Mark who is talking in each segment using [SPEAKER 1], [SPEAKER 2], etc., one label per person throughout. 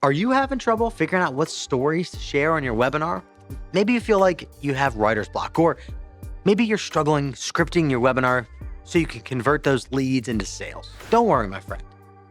[SPEAKER 1] Are you having trouble figuring out what stories to share on your webinar? Maybe you feel like you have writer's block, or maybe you're struggling scripting your webinar so you can convert those leads into sales. Don't worry, my friend.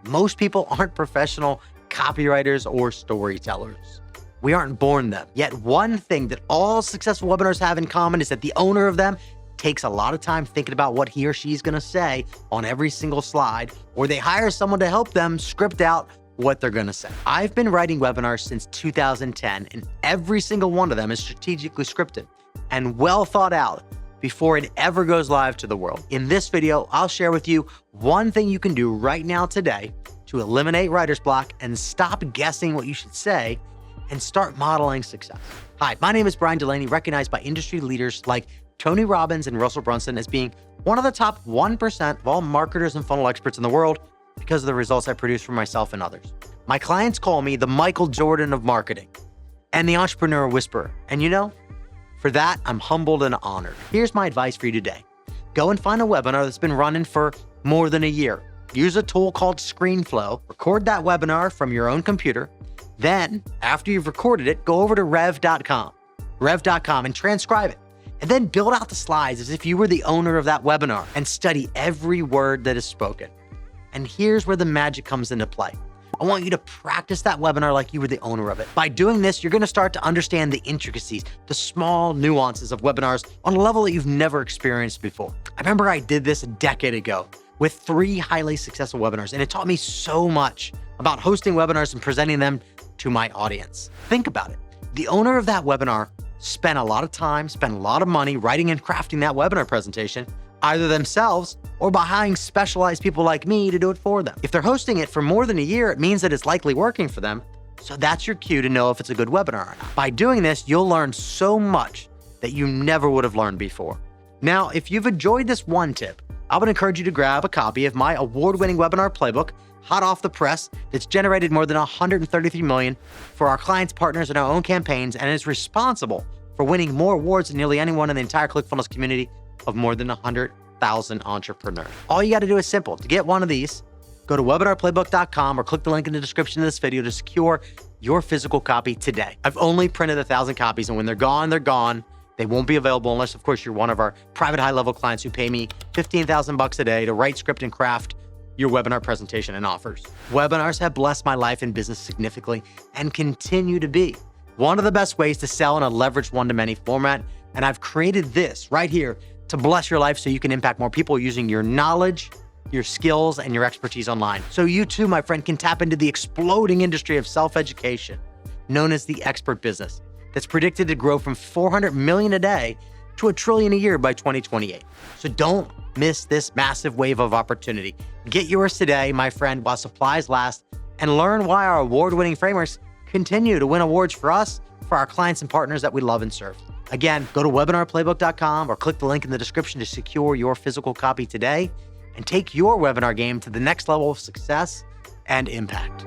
[SPEAKER 1] Most people aren't professional copywriters or storytellers. We aren't born them. Yet one thing that all successful webinars have in common is that the owner of them takes a lot of time thinking about what he or she's going to say on every single slide, or they hire someone to help them script out what they're going to say. I've been writing webinars since 2010, and every single one of them is strategically scripted and well thought out before it ever goes live to the world. In this video, I'll share with you one thing you can do right now today to eliminate writer's block and stop guessing what you should say and start modeling success. Hi, my name is Brian Delaney, recognized by industry leaders like Tony Robbins and Russell Brunson as being one of the top 1% of all marketers and funnel experts in the world because of the results I produce for myself and others. My clients call me the Michael Jordan of marketing and the entrepreneur whisperer. And you know, for that, I'm humbled and honored. Here's my advice for you today. Go and find a webinar that's been running for more than a year. Use a tool called ScreenFlow. Record that webinar from your own computer. Then, after you've recorded it, go over to rev.com and transcribe it. And then build out the slides as if you were the owner of that webinar and study every word that is spoken. And here's where the magic comes into play. I want you to practice that webinar like you were the owner of it. By doing this, you're going to start to understand the intricacies, the small nuances of webinars on a level that you've never experienced before. I remember I did this a decade ago with 3 highly successful webinars, and it taught me so much about hosting webinars and presenting them to my audience. Think about it. The owner of that webinar spent a lot of time, spent a lot of money writing and crafting that webinar presentation, either themselves or by hiring specialized people like me to do it for them. If they're hosting it for more than a year, it means that it's likely working for them. So that's your cue to know if it's a good webinar or not. By doing this, you'll learn so much that you never would have learned before. Now, if you've enjoyed this one tip, I would encourage you to grab a copy of my award-winning webinar playbook, hot off the press, that's generated more than $133 million for our clients, partners, and our own campaigns, and is responsible for winning more awards than nearly anyone in the entire ClickFunnels community of more than 100,000 entrepreneurs. All you got to do is simple. To get one of these, go to webinarplaybook.com or click the link in the description of this video to secure your physical copy today. I've only printed 1,000 copies, and when they're gone, they're gone. They won't be available unless, of course, you're one of our private high-level clients who pay me $15,000 a day to write, script, and craft your webinar presentation and offers. Webinars have blessed my life and business significantly and continue to be one of the best ways to sell in a leveraged one-to-many format. And I've created this right here to bless your life so you can impact more people using your knowledge, your skills, and your expertise online. So you too, my friend, can tap into the exploding industry of self-education known as the expert business that's predicted to grow from 400 million a day to $1 trillion a year by 2028. So don't miss this massive wave of opportunity. Get yours today, my friend, while supplies last, and learn why our award-winning frameworks continue to win awards for us, for our clients and partners that we love and serve. Again, go to webinarplaybook.com or click the link in the description to secure your physical copy today and take your webinar game to the next level of success and impact.